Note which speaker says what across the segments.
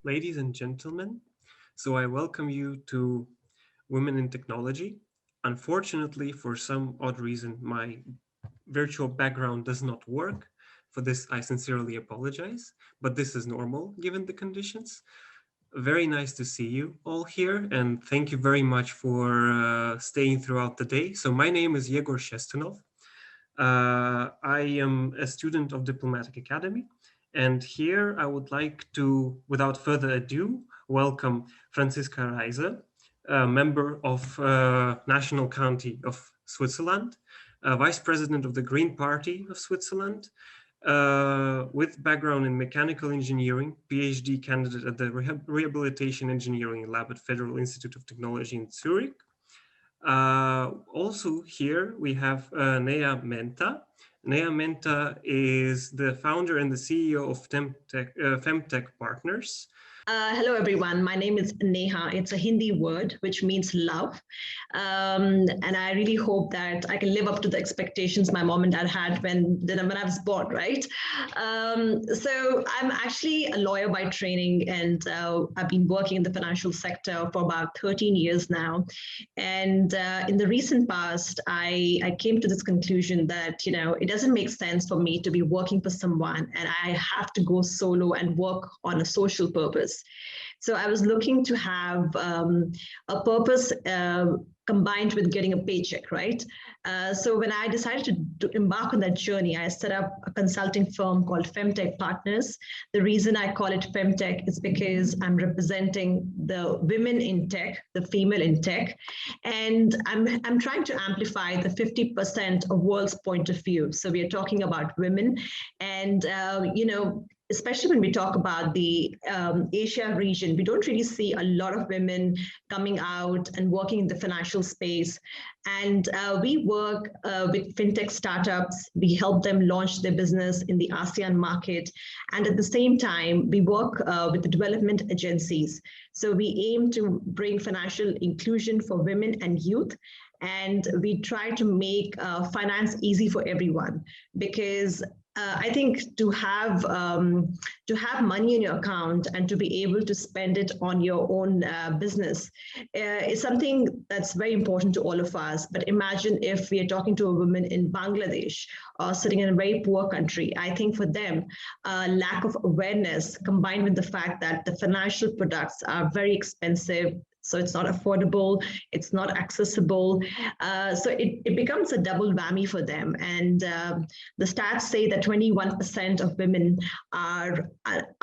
Speaker 1: Ladies and gentlemen, so I welcome you to Women in Technology. Unfortunately, for some odd reason, my virtual background does not work. For this, I sincerely apologize, but this is normal given the conditions. Very nice to see you all here, and thank you very much for staying throughout the day. So my name is Yegor SHESTUNOV. I am a student of Diplomatic Academy, and here I would like to, without further ado, welcome Franziska RYSER, a member of National County of Switzerland, Vice President of the Green Party of Switzerland, with background in mechanical engineering, PhD candidate at the Rehabilitation Engineering Lab at Federal Institute of Technology in Zurich. Also here we have Neha MEHTA. Neha MEHTA is the founder and the CEO of Femtech Partners.
Speaker 2: Hello, everyone. My name is Neha. It's a Hindi word, which means love. And I really hope that I can live up to the expectations my mom and dad had when I was born, right? So I'm actually a lawyer by training, and I've been working in the financial sector for about 13 years now. And in the recent past, I came to this conclusion that, it doesn't make sense for me to be working for someone and I have to go solo and work on a social purpose. So I was looking to have a purpose combined with getting a paycheck, right? So when I decided to embark on that journey, I set up a consulting firm called Femtech Partners. The reason I call it Femtech is because I'm representing the women in tech, the female in tech, and I'm trying to amplify the 50% of world's point of view. So we are talking about women, and especially when we talk about the Asia region, we don't really see a lot of women coming out and working in the financial space. And we work with fintech startups. We help them launch their business in the ASEAN market. And at the same time, we work with the development agencies. So we aim to bring financial inclusion for women and youth. And we try to make finance easy for everyone, because I think to have money in your account and to be able to spend it on your own business is something that's very important to all of us. But imagine if we are talking to a woman in Bangladesh or sitting in a very poor country. I think for them, lack of awareness combined with the fact that the financial products are very expensive, so it's not affordable, it's not accessible. So it becomes a double whammy for them. And the stats say that 21% of women are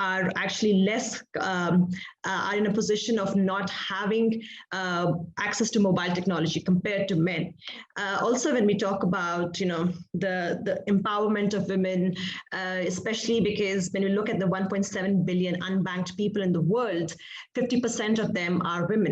Speaker 2: actually are in a position of not having access to mobile technology compared to men. Also, when we talk about, the empowerment of women, especially because when you look at the 1.7 billion unbanked people in the world, 50% of them are women.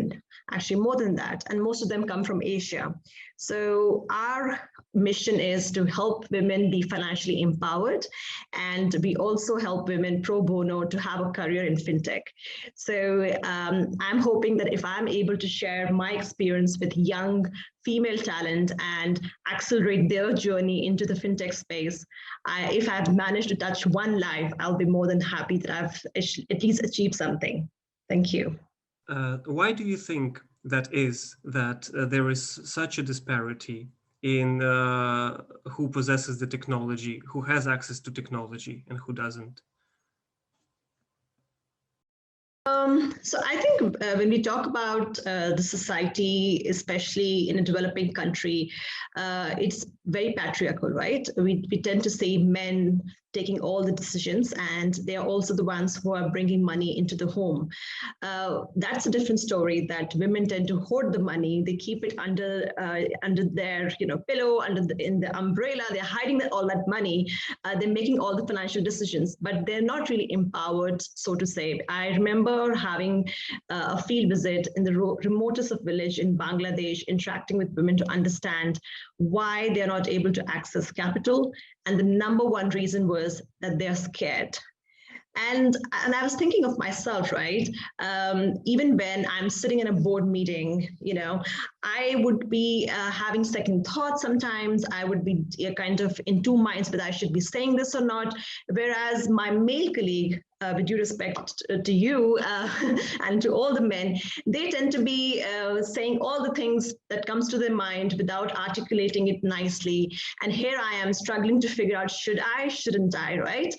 Speaker 2: Actually more than that, and most of them come from Asia. So our mission is to help women be financially empowered, and we also help women pro bono to have a career in fintech. So I'm hoping that if I'm able to share my experience with young female talent and accelerate their journey into the fintech space, if I've managed to touch one life, I'll be more than happy that I've at least achieved something. Thank you.
Speaker 1: Why do you think that is that there is such a disparity in who possesses the technology, who has access to technology, and who doesn't?
Speaker 2: So I think when we talk about the society, especially in a developing country, it's very patriarchal, right? We tend to see men taking all the decisions, and they're also the ones who are bringing money into the home. That's a different story, that women tend to hoard the money. They keep it under their pillow, in the umbrella. They're hiding all that money. They're making all the financial decisions, but they're not really empowered, so to say. I remember having a field visit in the remotest of village in Bangladesh, interacting with women to understand why they're not able to access capital. And the number one reason was that they're scared. And I was thinking of myself, right? Even when I'm sitting in a board meeting, I would be having second thoughts sometimes. I would be kind of in two minds whether I should be saying this or not. Whereas my male colleague with due respect to you and to all the men, they tend to be saying all the things that comes to their mind without articulating it nicely. And here I am struggling to figure out, should I, shouldn't I, right?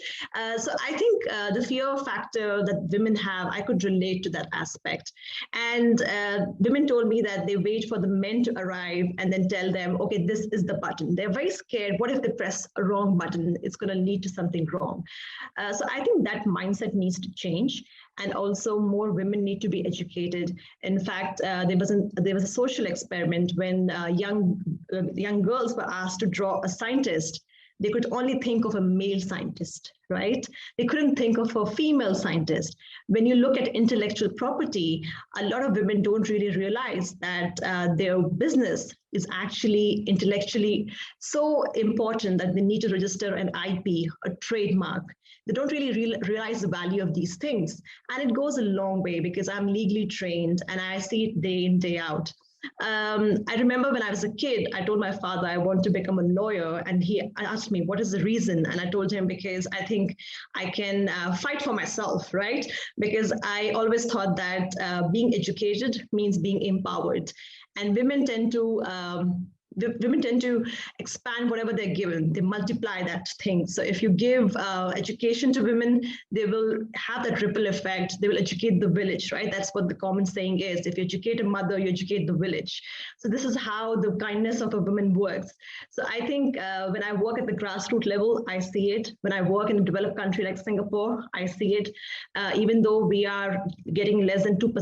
Speaker 2: So I think the fear factor that women have, I could relate to that aspect. And women told me that they wait for the men to arrive and then tell them, okay, this is the button. They're very scared. What if they press a wrong button? It's going to lead to something wrong. So I think that mindset needs to change. And also more women need to be educated. In fact, there was a social experiment when young girls were asked to draw a scientist. They could only think of a male scientist, right? They couldn't think of a female scientist. When you look at intellectual property, a lot of women don't really realize that their business is actually intellectually so important that they need to register an IP, a trademark. They don't really realize the value of these things. And it goes a long way because I'm legally trained and I see it day in, day out. I remember when I was a kid, I told my father I want to become a lawyer, and he asked me, what is the reason? And I told him, because I think I can fight for myself, right? Because I always thought that being educated means being empowered. And women tend to expand whatever they're given. They multiply that thing. So if you give education to women, they will have that ripple effect. They will educate the village, right? That's what the common saying is. If you educate a mother, you educate the village. So this is how the kindness of a woman works. So I think when I work at the grassroots level, I see it. When I work in a developed country like Singapore, I see it. Even though we are getting less than 2%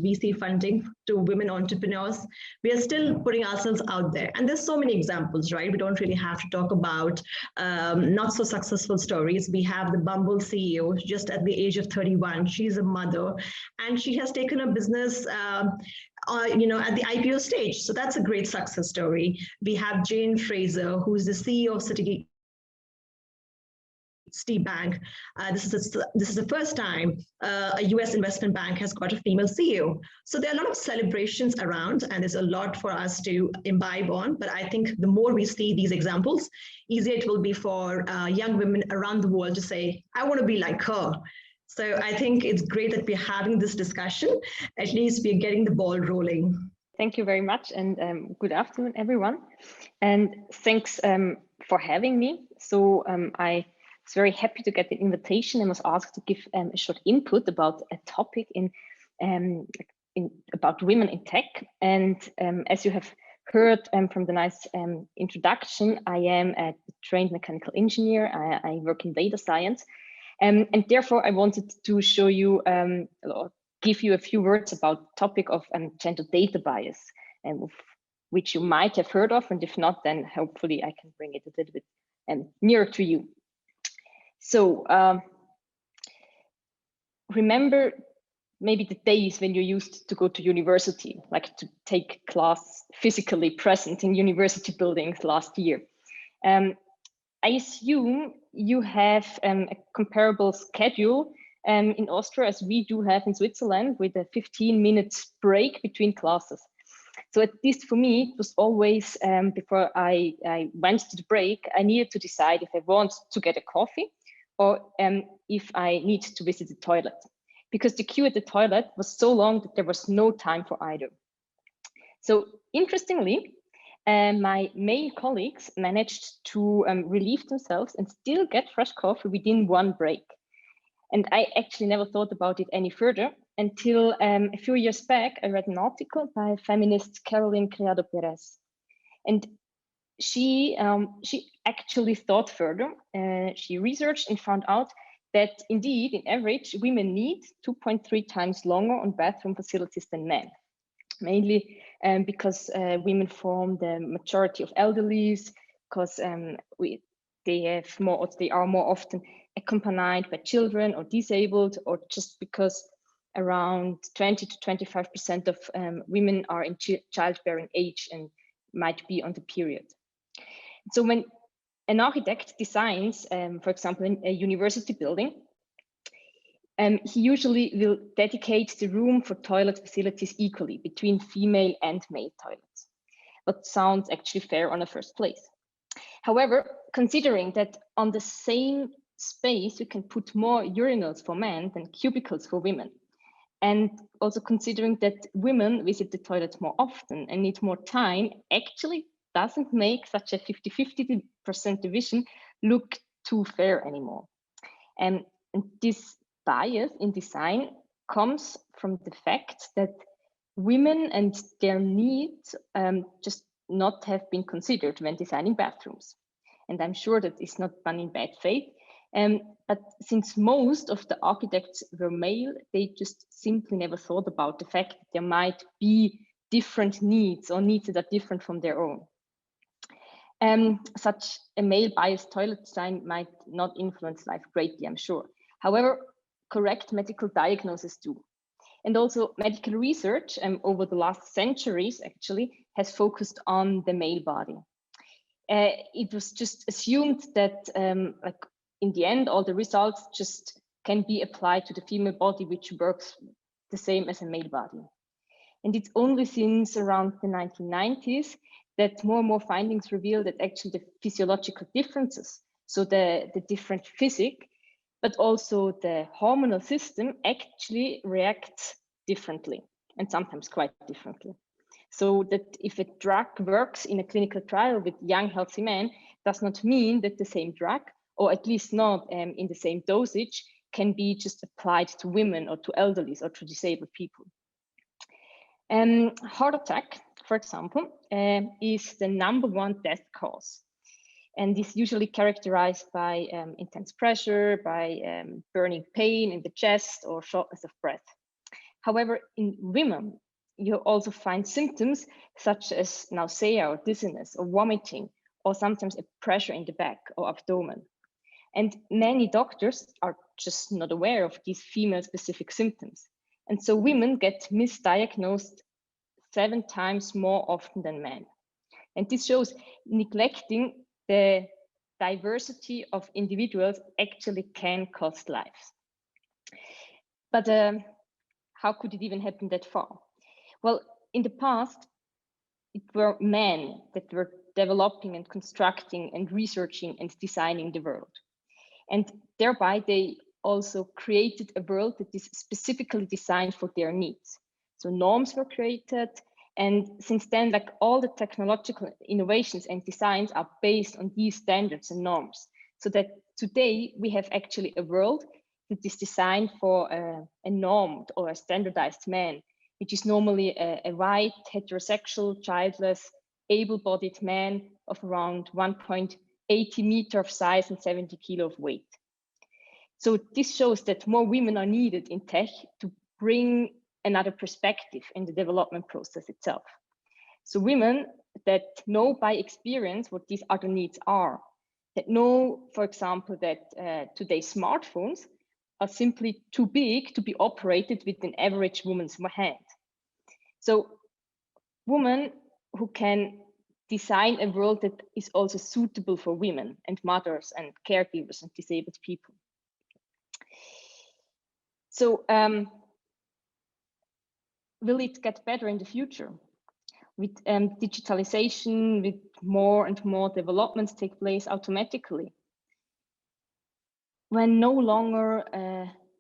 Speaker 2: VC funding to women entrepreneurs, we are still putting ourselves out there. And there's so many examples, right? We don't really have to talk about not so successful stories. We have the Bumble CEO just at the age of 31. She's a mother and she has taken a business at the IPO stage. So that's a great success story. We have Jane Fraser, who's the CEO of City Bank. This is the first time a US investment bank has got a female CEO. So there are a lot of celebrations around, and there's a lot for us to imbibe on. But I think the more we see these examples, easier it will be for young women around the world to say, I want to be like her. So I think it's great that we're having this discussion. At least we're getting the ball rolling.
Speaker 3: Thank you very much, and good afternoon, everyone. And thanks for having me. So I was very happy to get the invitation and was asked to give a short input about a topic about women in tech. And as you have heard from the nice introduction, I am a trained mechanical engineer. I work in data science, and therefore I wanted to show you, give you a few words about the topic of gender data bias, which you might have heard of, and if not, then hopefully I can bring it a little bit nearer to you. So remember maybe the days when you used to go to university, like to take class physically present in university buildings last year. I assume you have a comparable schedule in Austria as we do have in Switzerland, with a 15-minute break between classes. So at least for me, it was always, before I went to the break, I needed to decide if I want to get a coffee or if I need to visit the toilet, because the queue at the toilet was so long that there was no time for either. So interestingly, my male colleagues managed to relieve themselves and still get fresh coffee within one break. And I actually never thought about it any further until a few years back, I read an article by feminist Caroline Criado Perez. And she actually thought further. She researched and found out that indeed, in average, women need 2.3 times longer on bathroom facilities than men, mainly because women form the majority of elderlies, because they are more often accompanied by children or disabled, or just because around 20 to 25% of women are in childbearing age and might be on the period. So when an architect designs, for example, in a university building, he usually will dedicate the room for toilet facilities equally between female and male toilets. What sounds actually fair on the first place. However, considering that on the same space, you can put more urinals for men than cubicles for women. And also considering that women visit the toilet more often and need more time, actually doesn't make such a 50-50% division look too fair anymore. And this bias in design comes from the fact that women and their needs just not have been considered when designing bathrooms. And I'm sure that it's not done in bad faith. But since most of the architects were male, they just simply never thought about the fact that there might be different needs or needs that are different from their own. Such a male-biased toilet design might not influence life greatly, I'm sure. However, correct medical diagnosis do. And also medical research over the last centuries actually has focused on the male body. It was just assumed that like in the end, all the results just can be applied to the female body, which works the same as a male body. And it's only since around the 1990s that more and more findings reveal that actually the physiological differences, so the different physics, but also the hormonal system actually reacts differently and sometimes quite differently. So that if a drug works in a clinical trial with young healthy men does not mean that the same drug, or at least not in the same dosage, can be just applied to women or to elderlies or to disabled people. Heart attack, for example, is the #1 death cause. And is usually characterized by intense pressure, by burning pain in the chest or shortness of breath. However, in women, you also find symptoms such as nausea or dizziness or vomiting, or sometimes a pressure in the back or abdomen. And many doctors are just not aware of these female-specific symptoms. And so women get misdiagnosed 7 times more often than men. And this shows neglecting the diversity of individuals actually can cost lives. But how could it even happen that far? Well, in the past, it were men that were developing and constructing and researching and designing the world. And thereby they also created a world that is specifically designed for their needs. So norms were created. And since then, like all the technological innovations and designs are based on these standards and norms. So that today we have actually a world that is designed for a normed or a standardized man, which is normally a white, heterosexual, childless, able-bodied man of around 1.80 meter of size and 70 kilo of weight. So this shows that more women are needed in tech to bring another perspective in the development process itself. So women that know by experience what these other needs are, that know, for example, that today's smartphones are simply too big to be operated with an average woman's hand. So women who can design a world that is also suitable for women and mothers and caregivers and disabled people. So will it get better in the future? With digitalization, with more and more developments take place automatically. When no longer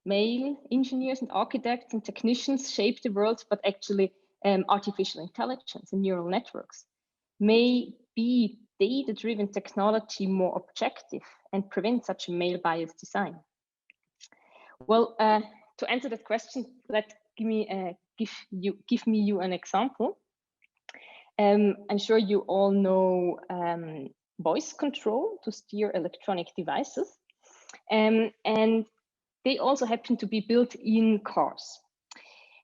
Speaker 3: male engineers and architects and technicians shape the world, but actually artificial intelligence and neural networks, may be data-driven technology more objective and prevent such a male-biased design? Well, to answer that question, give me you an example. I'm sure you all know voice control to steer electronic devices. And they also happen to be built in cars.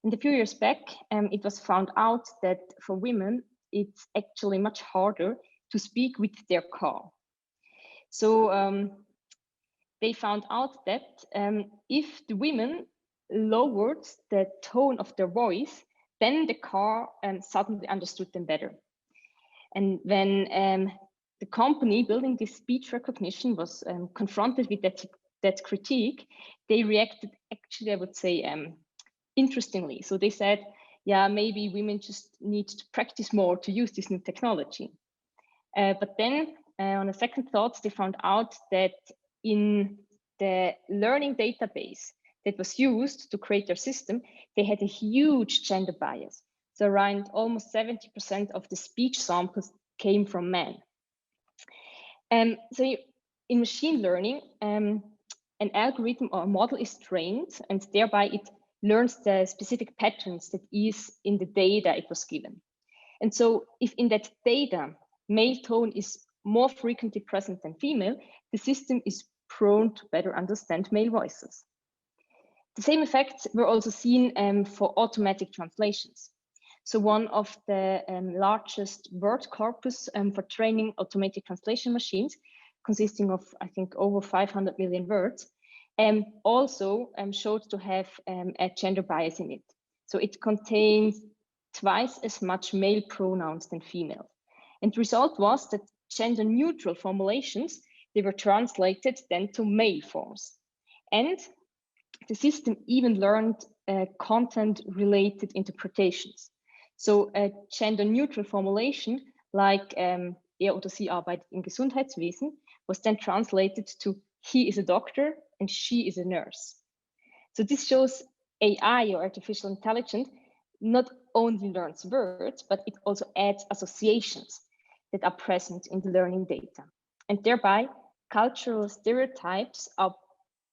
Speaker 3: And a few years back, it was found out that for women, it's actually much harder to speak with their car. So they found out that if the women lowered the tone of their voice, then the car suddenly understood them better. And when the company building this speech recognition was confronted with that critique, they reacted actually, I would say, interestingly. So they said, yeah, maybe women just need to practice more to use this new technology. But then on a second thought, they found out that in the learning database that was used to create their system, they had a huge gender bias. So around almost 70% of the speech samples came from men. So in machine learning, an algorithm or a model is trained, and thereby it learns the specific patterns that is in the data it was given. And so if in that data, male tone is more frequently present than female, the system is prone to better understand male voices. The same effects were also seen for automatic translations. So one of the largest word corpus for training automatic translation machines, consisting of, I think, over 500 million words, also showed to have a gender bias in it. So it contains twice as much male pronouns than female. And the result was that gender neutral formulations, they were translated then to male forms. And the system even learned content related interpretations. So a gender neutral formulation like er oder sie arbeitet im Gesundheitswesen was then translated to he is a doctor and she is a nurse. So this shows AI, or artificial intelligence, not only learns words, but it also adds associations that are present in the learning data. And thereby cultural stereotypes are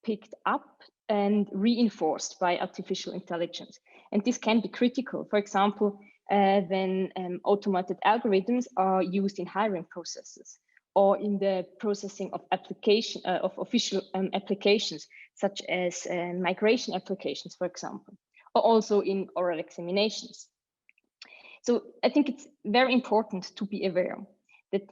Speaker 3: picked up and reinforced by artificial intelligence. And this can be critical. For example, when automated algorithms are used in hiring processes or in the processing of official applications, such as migration applications, for example, or also in oral examinations. So I think it's very important to be aware that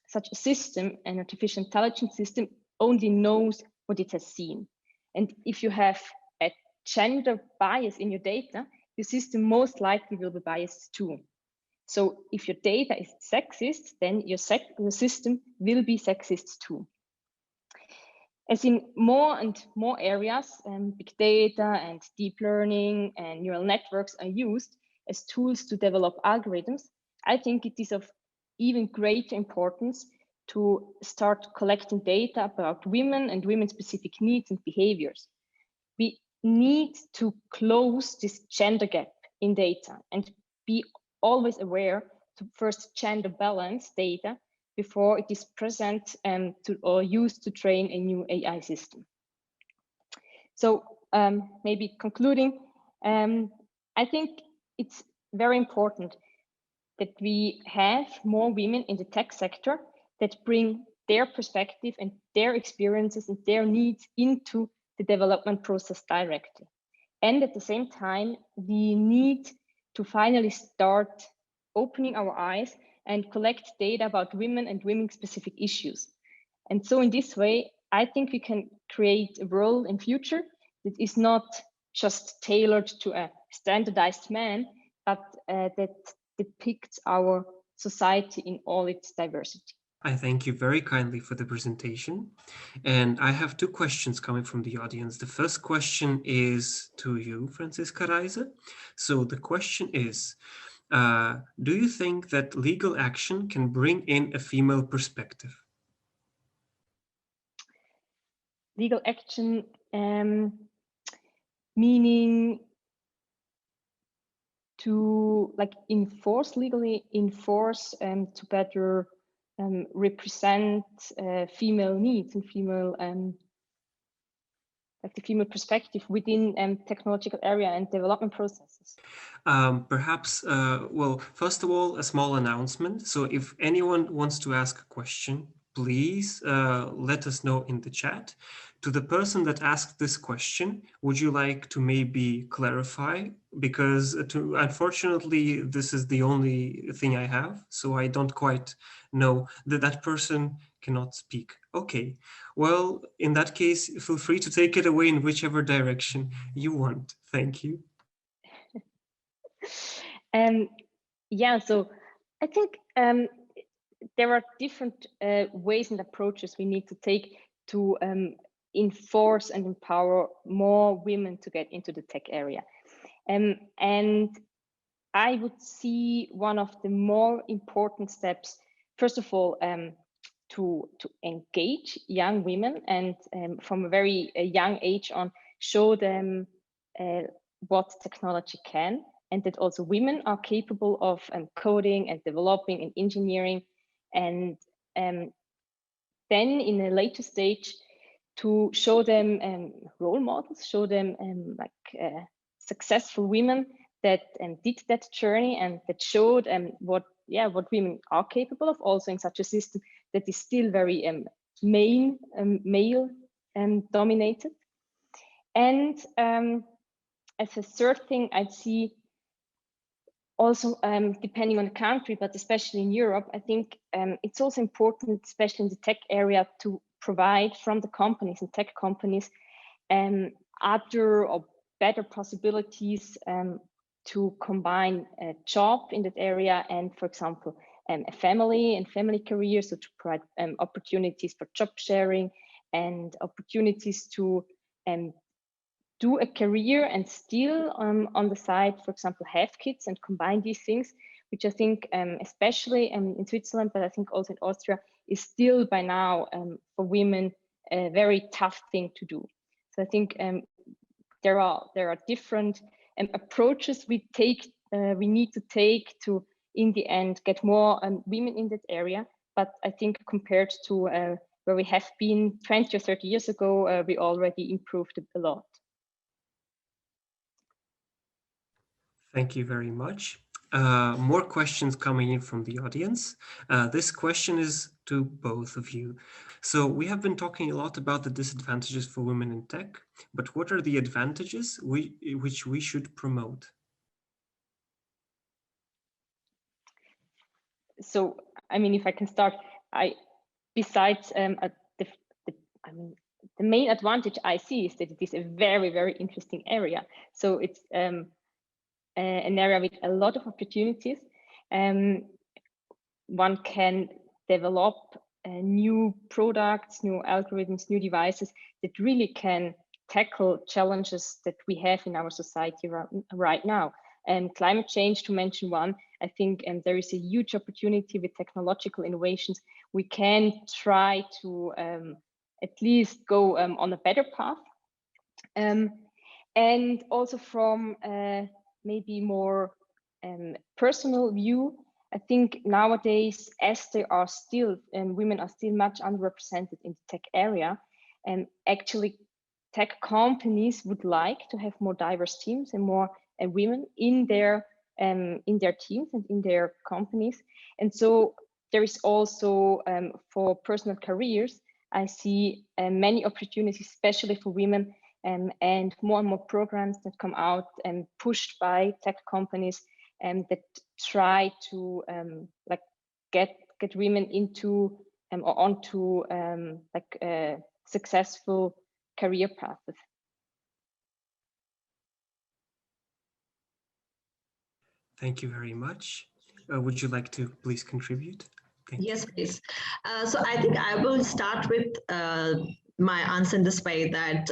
Speaker 3: such a system, an artificial intelligence system, only knows what it has seen. And if you have a gender bias in your data, your system most likely will be biased too. So if your data is sexist, then your system will be sexist too. As in more and more areas, big data and deep learning and neural networks are used as tools to develop algorithms, I think it is of even greater importance to start collecting data about women and women-specific needs and behaviors. We need to close this gender gap in data and be always aware to first gender balance data before it is present or used to train a new AI system. So maybe concluding, I think it's very important that we have more women in the tech sector that bring their perspective and their experiences and their needs into the development process directly. And at the same time, we need to finally start opening our eyes and collect data about women and women-specific issues. And so in this way, I think we can create a world in future that is not just tailored to a standardized man, but that depicts our society in all its diversity.
Speaker 1: I thank you very kindly for the presentation. And I have two questions coming from the audience. The first question is to you, Franziska RYSER. So the question is, do you think that legal action can bring in a female perspective?
Speaker 3: Legal action, meaning to legally enforce to better represent female needs and female the female perspective within technological area and development processes.
Speaker 1: Perhaps, well, first of all, a small announcement. So if anyone wants to ask a question, please let us know in the chat. To the person that asked this question, would you like to maybe clarify? Because unfortunately, this is the only thing I have, so I don't quite know that that person cannot speak. Okay, well, in that case, feel free to take it away in whichever direction you want. Thank you.
Speaker 3: Yeah, so I think there are different ways and approaches we need to take to enforce and empower more women to get into the tech area. And I would see one of the more important steps, first of all, to engage young women and from a very young age on show them what technology can, and that also women are capable of coding and developing and engineering, and then in a later stage to show them role models, show them successful women that did that journey and that showed what women are capable of, also in such a system that is still very male dominated. And as a third thing, I'd see also depending on the country, but especially in Europe, I think it's also important, especially in the tech area, to provide from the companies and tech companies other or better possibilities to combine a job in that area and, for example, a family and family career, so to provide opportunities for job sharing and opportunities to do a career and still on the side, for example, have kids and combine these things, which I think especially in Switzerland, but I think also in Austria, is still by now for women a very tough thing to do. So I think there are different approaches we need to take to, in the end, get more women in that area. But I think compared to where we have been 20 or 30 years ago, we already improved a lot.
Speaker 1: Thank you very much. More questions coming in from the audience. This question is to both of you. So we have been talking a lot about the disadvantages for women in tech, but what are the advantages which we should promote?
Speaker 3: So, I mean, if I can start, besides the main advantage I see is that it is a very, very interesting area. So it's an area with a lot of opportunities. One can develop new products, new algorithms, new devices that really can tackle challenges that we have in our society right now. And climate change, to mention one, I think there is a huge opportunity with technological innovations. We can try to at least go on a better path. And also from maybe more personal view, I think nowadays, as there are still, women are still much underrepresented in the tech area, and actually tech companies would like to have more diverse teams and more women in their teams and in their companies. And so there is also for personal careers, I see many opportunities, especially for women, and more programs that come out and pushed by tech companies that try to like get women into or onto like a successful career paths.
Speaker 1: Thank you very much. Would you like to please contribute?
Speaker 2: Yes, please. So I think I will start with my answer in this way that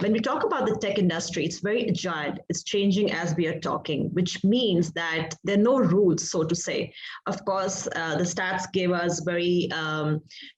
Speaker 2: when we talk about the tech industry, it's very agile. It's changing as we are talking, which means that there are no rules, so to say. Of course, the stats gave us very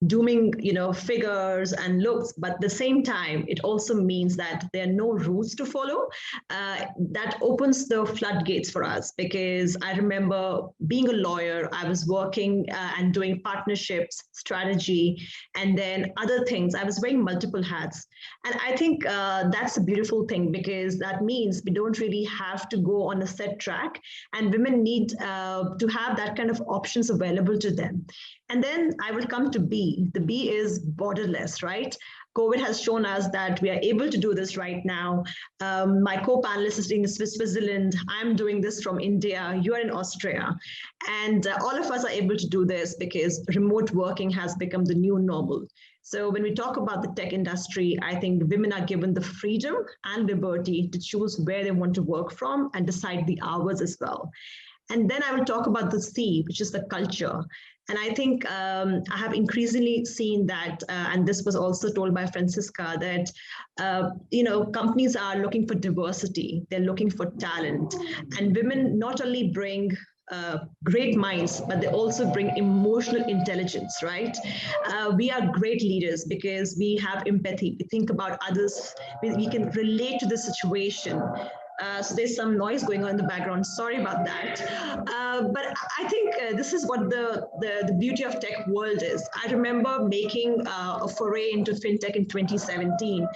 Speaker 2: dooming, figures and looks, but at the same time, it also means that there are no rules to follow. That opens the floodgates for us, because I remember being a lawyer, I was working and doing partnerships, strategy, and then other things. I was wearing multiple hats. And I think that's a beautiful thing, because that means we don't really have to go on a set track, and women need to have that kind of options available to them. And then I will come to B. The B is borderless, right? COVID has shown us that we are able to do this right now. My co-panelist is in Switzerland. I'm doing this from India. You're in Austria. And all of us are able to do this because remote working has become the new normal. So when we talk about the tech industry, I think women are given the freedom and liberty to choose where they want to work from and decide the hours as well. And then I will talk about the C, which is the culture. And I think I have increasingly seen that, and this was also told by Franziska, that companies are looking for diversity, they're looking for talent, and women not only bring great minds, but they also bring emotional intelligence, right? We are great leaders because we have empathy. We think about others. We can relate to the situation. So there's some noise going on in the background. Sorry about that. But I think this is what the beauty of tech world is. I remember making a foray into fintech in 2017.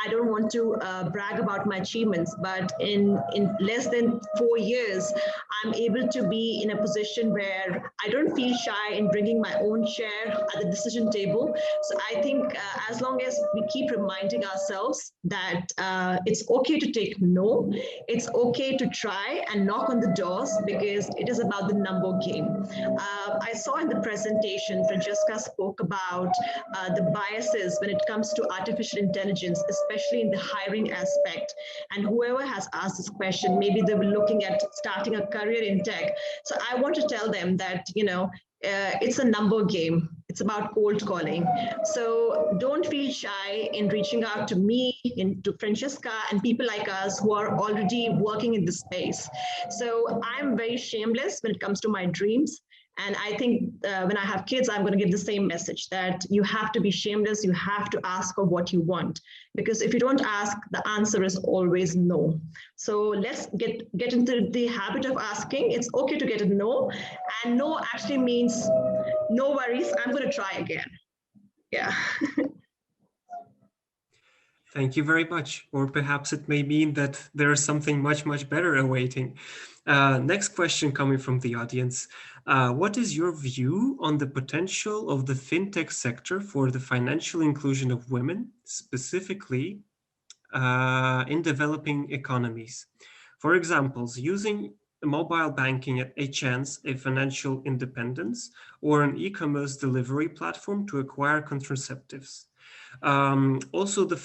Speaker 2: I don't want to brag about my achievements, but in less than 4 years, I'm able to be in a position where I don't feel shy in bringing my own share at the decision table. So I think as long as we keep reminding ourselves that it's okay to take no, it's okay to try and knock on the doors because it is about the number game. I saw in the presentation, Franziska spoke about the biases when it comes to artificial intelligence, especially in the hiring aspect. And whoever has asked this question, maybe they were looking at starting a career in tech. So I want to tell them that, it's a number game. It's about cold calling. So don't feel shy in reaching out to me, to Franziska, and people like us who are already working in this space. So I'm very shameless when it comes to my dreams. And I think when I have kids, I'm going to give the same message that you have to be shameless. You have to ask for what you want, because if you don't ask, the answer is always no. So let's get into the habit of asking. It's okay to get a no, and no actually means no worries. I'm going to try again. Yeah.
Speaker 1: Thank you very much. Or perhaps it may mean that there is something much, much better awaiting. Next question coming from the audience. What is your view on the potential of the fintech sector for the financial inclusion of women, specifically in developing economies? For example, using mobile banking at a chance, a financial independence, or an e-commerce delivery platform to acquire contraceptives. Also, to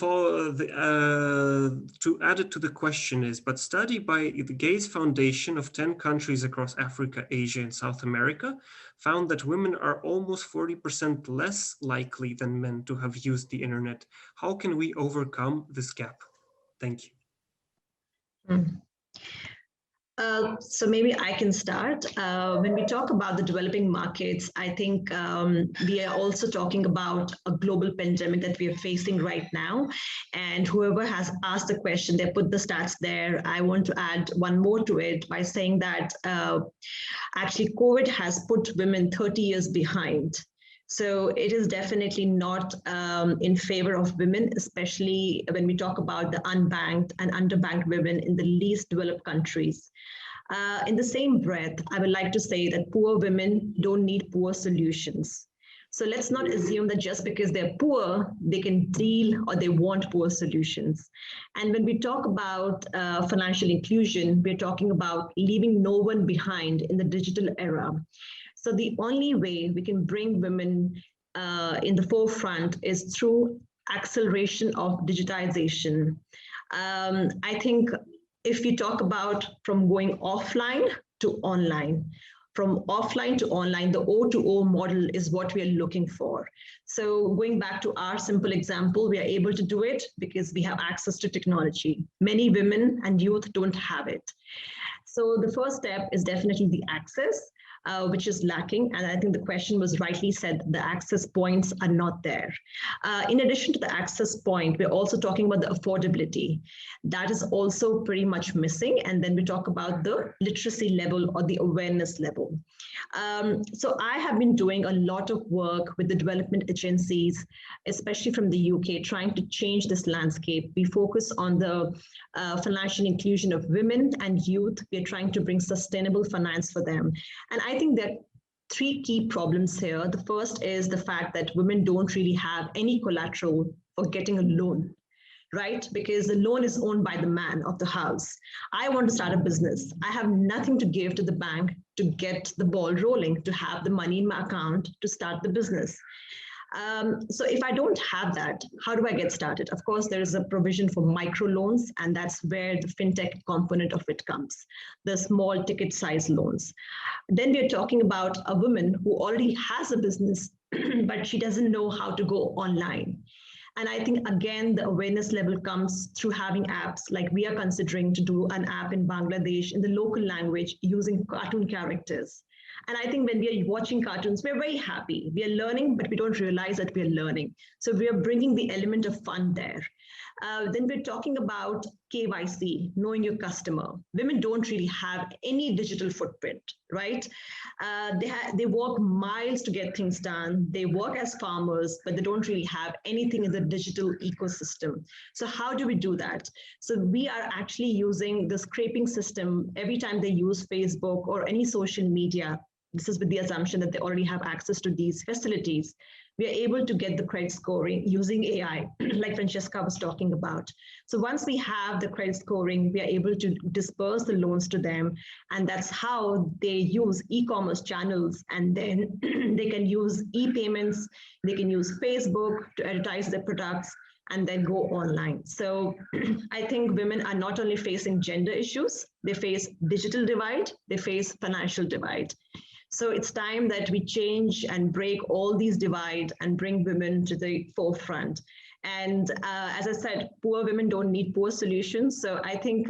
Speaker 1: add it to the question is, but study by the Gates Foundation of 10 countries across Africa, Asia, and South America found that women are almost 40% less likely than men to have used the internet. How can we overcome this gap? Thank you.
Speaker 2: So maybe I can start. When we talk about the developing markets, I think we are also talking about a global pandemic that we are facing right now. And whoever has asked the question, they put the stats there. I want to add one more to it by saying that actually COVID has put women 30 years behind. So it is definitely not in favor of women, especially when we talk about the unbanked and underbanked women in the least developed countries. In the same breath, I would like to say that poor women don't need poor solutions. So let's not assume that just because they're poor, they can deal or they want poor solutions. And when we talk about financial inclusion, we're talking about leaving no one behind in the digital era. So the only way we can bring women in the forefront is through acceleration of digitization. I think if we talk about from going offline to online, from offline to online, the O2O model is what we are looking for. So going back to our simple example, we are able to do it because we have access to technology. Many women and youth don't have it. So the first step is definitely the access. Which is lacking. And I think the question was rightly said, the access points are not there. In addition to the access point, we're also talking about the affordability. That is also pretty much missing. And then we talk about the literacy level or the awareness level. So I have been doing a lot of work with the development agencies, especially from the UK, trying to change this landscape. We focus on the financial inclusion of women and youth. We're trying to bring sustainable finance for them. And I think there are three key problems here. The first is the fact that women don't really have any collateral for getting a loan, right? Because the loan is owned by the man of the house. I want to start a business. I have nothing to give to the bank to get the ball rolling, to have the money in my account to start the business. So if I don't have that, how do I get started? Of course, there is a provision for microloans, and that's where the fintech component of it comes, the small ticket size loans. Then we're talking about a woman who already has a business, but she doesn't know how to go online. And I think, again, the awareness level comes through having apps. Like we are considering to do an app in Bangladesh in the local language using cartoon characters. And I think when we are watching cartoons, we're very happy. We are learning, but we don't realize that we are learning. So we are bringing the element of fun there. Then we're talking about KYC, knowing your customer. Women don't really have any digital footprint, right? They walk miles to get things done. They work as farmers, but they don't really have anything in the digital ecosystem. So how do we do that? So we are actually using the scraping system every time they use Facebook or any social media. This is with the assumption that they already have access to these facilities. We are able to get the credit scoring using AI, like Franziska was talking about. So once we have the credit scoring, we are able to disperse the loans to them. And that's how they use e-commerce channels. And then they can use e-payments, they can use Facebook to advertise their products, and then go online. So I think women are not only facing gender issues, they face digital divide, they face financial divide. So it's time that we change and break all these divides and bring women to the forefront. And as I said, poor women don't need poor solutions. So I think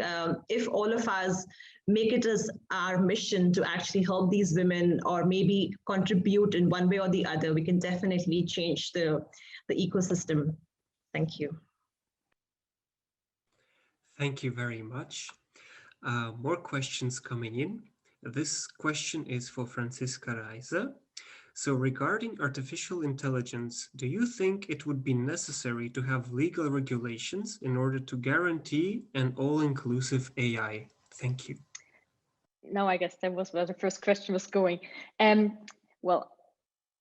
Speaker 2: if all of us make it as our mission to actually help these women or maybe contribute in one way or the other, we can definitely change the ecosystem. Thank you.
Speaker 1: Thank you very much. More questions coming in. This question is for Franziska RYSER. So regarding artificial intelligence, do you think it would be necessary to have legal regulations in order to guarantee an all-inclusive AI? Thank you.
Speaker 3: Now, I guess that was where the first question was going. Well,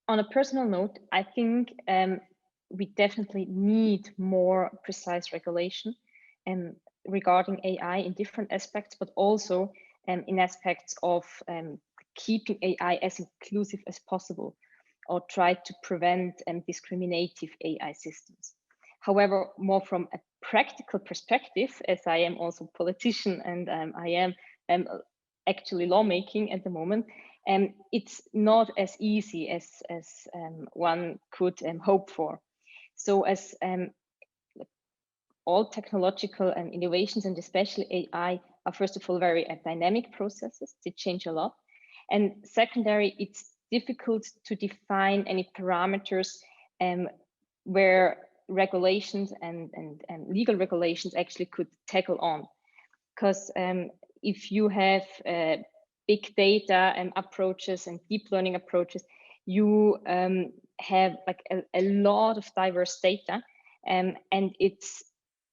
Speaker 3: on a personal note, I think we definitely need more precise regulation regarding AI in different aspects, but also in aspects of keeping AI as inclusive as possible, or try to prevent discriminative AI systems. However, more from a practical perspective, as I am also a politician and I am actually lawmaking at the moment, it's not as easy as one could hope for. So as all technological innovations, and especially AI, are first of all very dynamic processes. They change a lot. And secondary, it's difficult to define any parameters where regulations and legal regulations actually could tackle on. Because if you have big data approaches and deep learning approaches, you have like a lot of diverse data, and it's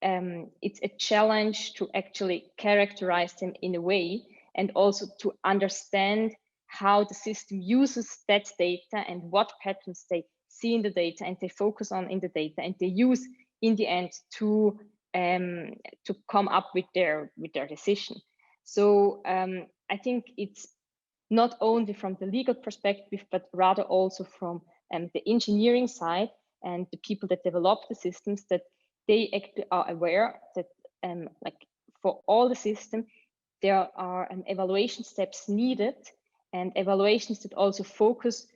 Speaker 3: a challenge to actually characterize them in a way, and also to understand how the system uses that data and what patterns they see in the data and they focus on in the data and they use in the end to come up with their decision. So I think it's not only from the legal perspective, but rather also from the engineering side and the people that develop the systems, that they actually are aware that like for all the system, there are evaluation steps needed, and evaluations that also focus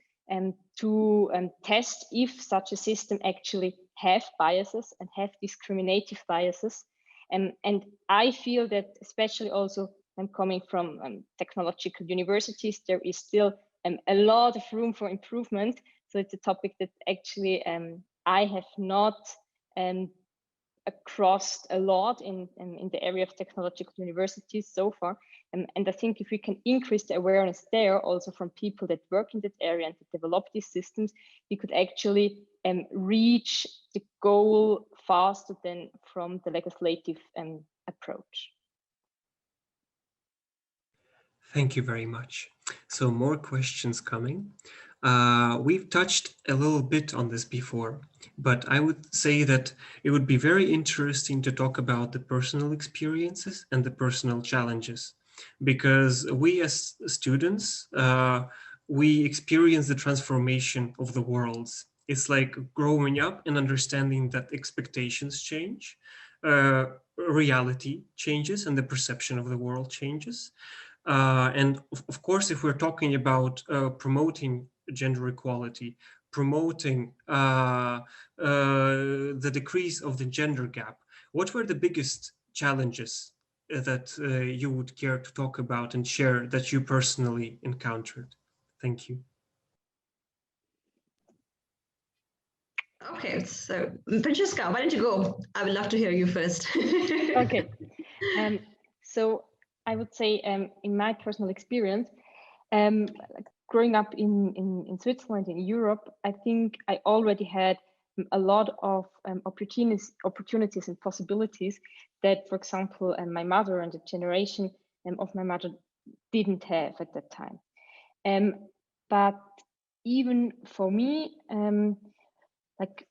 Speaker 3: to test if such a system actually have biases and have discriminative biases. And I feel that especially also coming from technological universities, there is still a lot of room for improvement. So it's a topic that actually I have not across a lot in the area of technological universities so far. And I think if we can increase the awareness there also from people that work in that area and that develop these systems, we could actually reach the goal faster than from the legislative approach.
Speaker 1: Thank you very much. So more questions coming. We've touched a little bit on this before, but I would say that it would be very interesting to talk about the personal experiences and the personal challenges, because we as students, we experience the transformation of the worlds. It's like growing up and understanding that expectations change, reality changes, and the perception of the world changes. And of course, if we're talking about promoting gender equality, promoting the decrease of the gender gap, what were the biggest challenges that you would care to talk about and share that you personally encountered? Thank you.
Speaker 2: Okay, so Franziska, why don't you go? I would love to hear you first.
Speaker 3: Okay. So I would say in my personal experience, growing up in Switzerland, in Europe, I think I already had a lot of opportunities and possibilities that, for example, my mother and the generation of my mother didn't have at that time. But even for me, like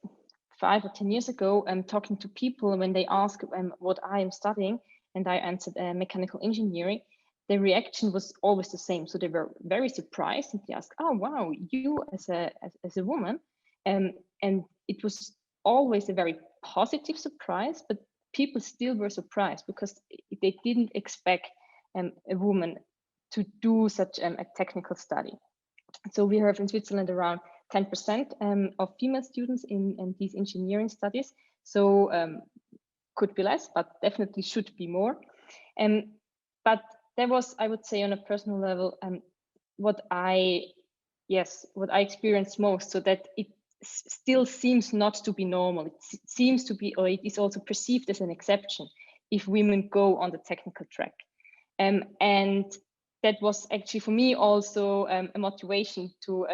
Speaker 3: 5 or 10 years ago, talking to people when they ask what I am studying, and I answered mechanical engineering, the reaction was always the same. So they were very surprised and they asked, "Oh wow, you as a woman," and it was always a very positive surprise. But people still were surprised because they didn't expect a woman to do such a technical study. So we have in Switzerland around 10% of female students in these engineering studies. So could be less, but definitely should be more. But there was, I would say, on a personal level, what I experienced most, so that it still seems not to be normal. It seems to be, or it is also perceived as an exception if women go on the technical track. And that was actually for me also a motivation to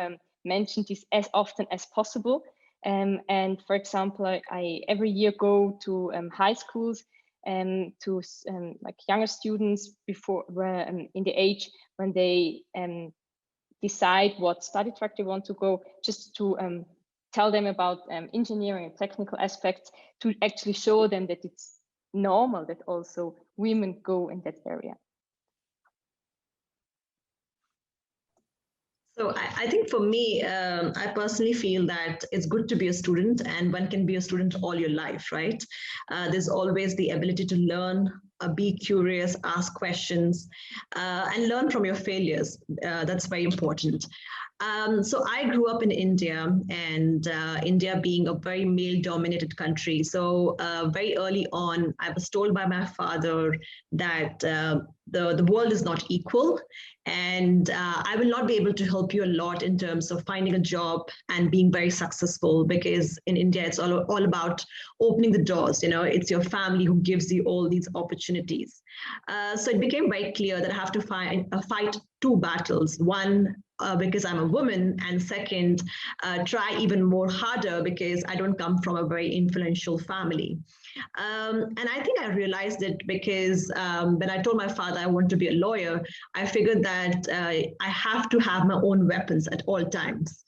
Speaker 3: mention this as often as possible. And for example, I every year go to high schools and to like younger students before in the age when they decide what study track they want to go, just to tell them about engineering and technical aspects, to actually show them that it's normal that also women go in that area.
Speaker 2: So I think for me, I personally feel that it's good to be a student, and one can be a student all your life, right? There's always the ability to learn, be curious, ask questions, and learn from your failures. That's very important. So I grew up in India, and India being a very male-dominated country. So very early on, I was told by my father that the world is not equal, and I will not be able to help you a lot in terms of finding a job and being very successful, because in India, it's all about opening the doors. You know, it's your family who gives you all these opportunities. So it became very clear that I have to fight two battles. One, because I'm a woman, and second, try even more harder because I don't come from a very influential family. And I think I realized it because when I told my father I want to be a lawyer, I figured that I have to have my own weapons at all times.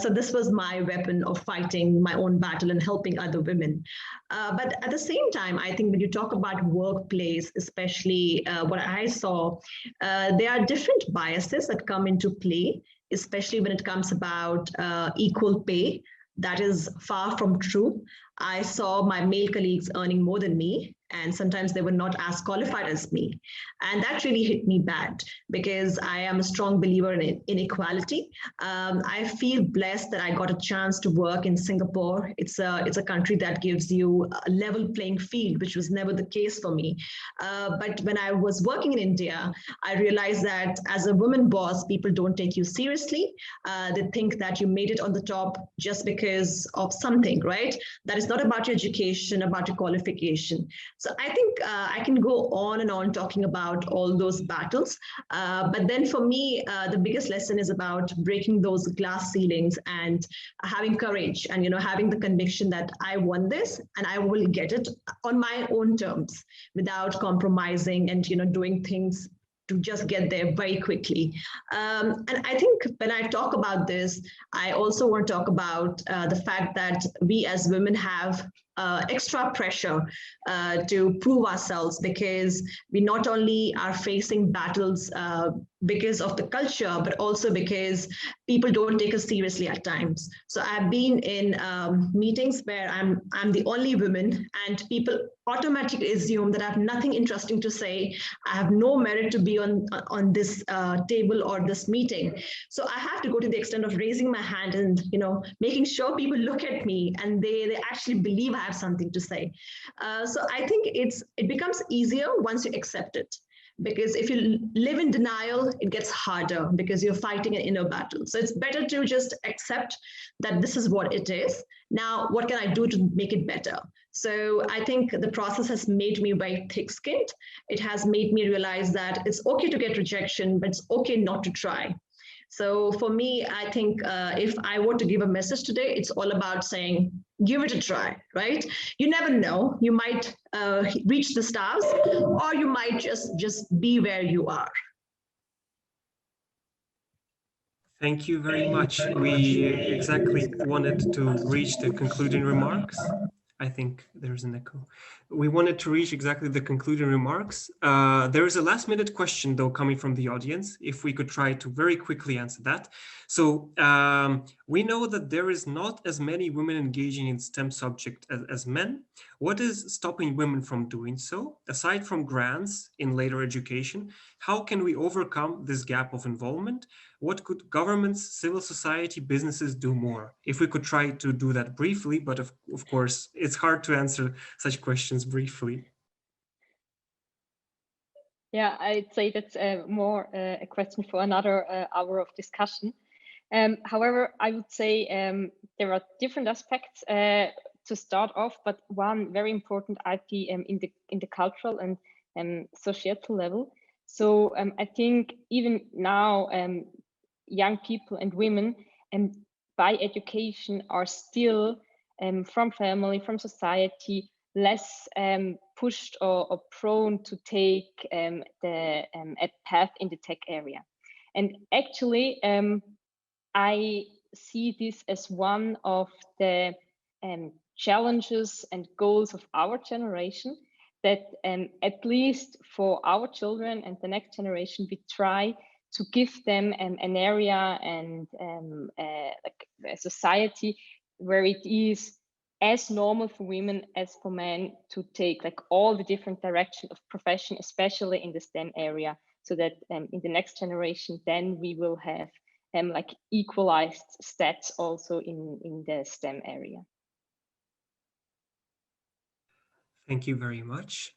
Speaker 2: So this was my weapon of fighting my own battle and helping other women. But at the same time, I think when you talk about workplace, especially what I saw, there are different biases that come into play, especially when it comes about equal pay. That is far from true. I saw my male colleagues earning more than me, and sometimes they were not as qualified as me. And that really hit me bad because I am a strong believer in inequality. I feel blessed that I got a chance to work in Singapore. It's a country that gives you a level playing field, which was never the case for me. But when I was working in India, I realized that as a woman boss, people don't take you seriously. They think that you made it on the top just because of something, right? That is not about your education, about your qualification. So I think I can go on and on talking about all those battles. But then for me, the biggest lesson is about breaking those glass ceilings and having courage and, having the conviction that I won this and I will get it on my own terms without compromising and, doing things to just get there very quickly. And I think when I talk about this, I also want to talk about the fact that we as women have extra pressure to prove ourselves, because we not only are facing battles because of the culture, but also because people don't take us seriously at times. So I've been in meetings where I'm the only woman, and people automatically assume that I have nothing interesting to say. I have no merit to be on this table or this meeting. So I have to go to the extent of raising my hand and making sure people look at me and they actually believe I have something to say. So I think it becomes easier once you accept it. Because if you live in denial, it gets harder because you're fighting an inner battle. So it's better to just accept that this is what it is. Now, what can I do to make it better? So I think the process has made me very thick-skinned. It has made me realize that it's okay to get rejection, but it's okay not to try. So for me, I think if I were to give a message today, it's all about saying, give it a try, right? You never know. You might reach the stars, or you might just be where you are.
Speaker 1: Thank you very much. We exactly wanted to reach the concluding remarks. I think there's an echo. We wanted to reach exactly the concluding remarks. There is a last minute question though coming from the audience, if we could try to very quickly answer that. So we know that there is not as many women engaging in STEM subject as men. What is stopping women from doing so? Aside from grants in later education, how can we overcome this gap of involvement? What could governments, civil society, businesses do more? If we could try to do that briefly, but of course, it's hard to answer such questions briefly.
Speaker 3: Yeah, I'd say that's more a question for another hour of discussion. However, I would say there are different aspects to start off, but one very important I see in the cultural and societal level. So I think even now, young people and women by education are still from family, from society, less pushed or prone to take a path in the tech area. And actually, I see this as one of the challenges and goals of our generation, that at least for our children and the next generation, we try to give them an area and like a society where it is as normal for women as for men to take like all the different directions of profession, especially in the STEM area, so that in the next generation, then we will have like equalized stats also in the STEM area.
Speaker 1: Thank you very much.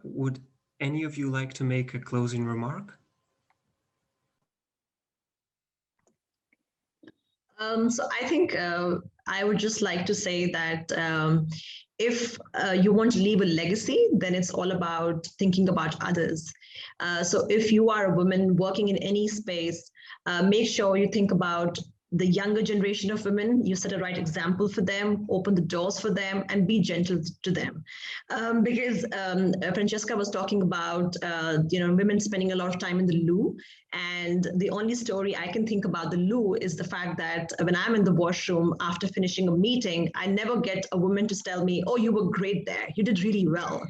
Speaker 1: Would any of you like to make a closing remark?
Speaker 2: So I think I would just like to say that if you want to leave a legacy, then it's all about thinking about others. So if you are a woman working in any space, make sure you think about the younger generation of women. You set a right example for them, open the doors for them, and be gentle to them. Because Franziska was talking about women spending a lot of time in the loo, and the only story I can think about the loo is the fact that when I'm in the washroom after finishing a meeting, I never get a woman to tell me, "Oh, you were great there. You did really well."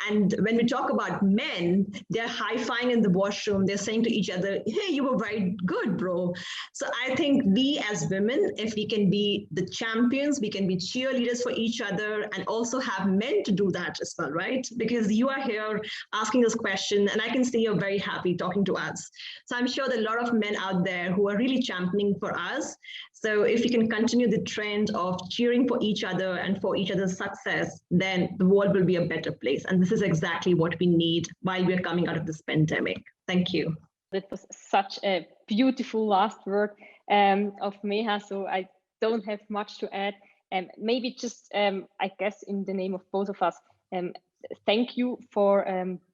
Speaker 2: And when we talk about men, they're high-fiving in the washroom. They're saying to each other, "Hey, you were very good, bro." So I think we as women, if we can be the champions, we can be cheerleaders for each other, and also have men to do that as well, right? Because you are here asking this question, and I can see you're very happy talking to us. So I'm sure there are a lot of men out there who are really championing for us. So if we can continue the trend of cheering for each other and for each other's success, then the world will be a better place. And this is exactly what we need while we're coming out of this pandemic. Thank you.
Speaker 3: That was such a beautiful last word of Neha, so I don't have much to add. Maybe just, I guess, in the name of both of us, thank you for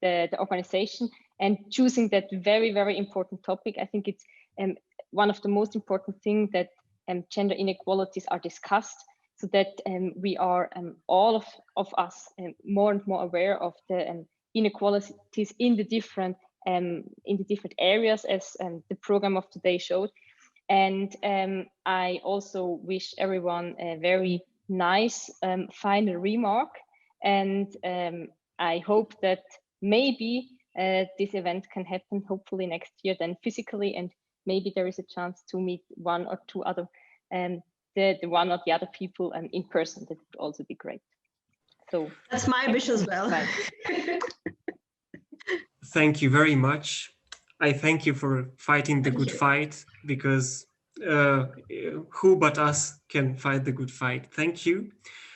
Speaker 3: the organization and choosing that very, very important topic. I think it's one of the most important things that gender inequalities are discussed, so that we are all of us more and more aware of the inequalities in the different areas, as the program of today showed. And I also wish everyone a very nice final remark. And I hope that maybe this event can happen hopefully next year then physically, and maybe there is a chance to meet one or two other the one or the other people in person. That would also be great. So
Speaker 2: that's my wish as well.
Speaker 1: Thank you very much. I thank you for fighting the good fight, because who but us can fight the good fight. Thank you.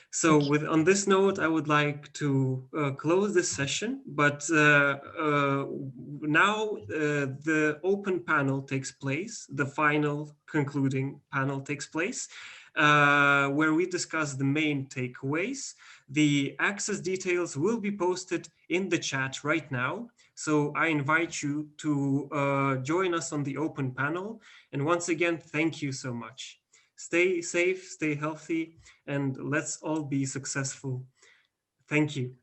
Speaker 1: So on this note, I would like to close this session, but now the open panel takes place, the final concluding panel takes place, where we discuss the main takeaways. The access details will be posted in the chat right now. So I invite you to join us on the open panel. And once again, thank you so much. Stay safe, stay healthy, and let's all be successful. Thank you.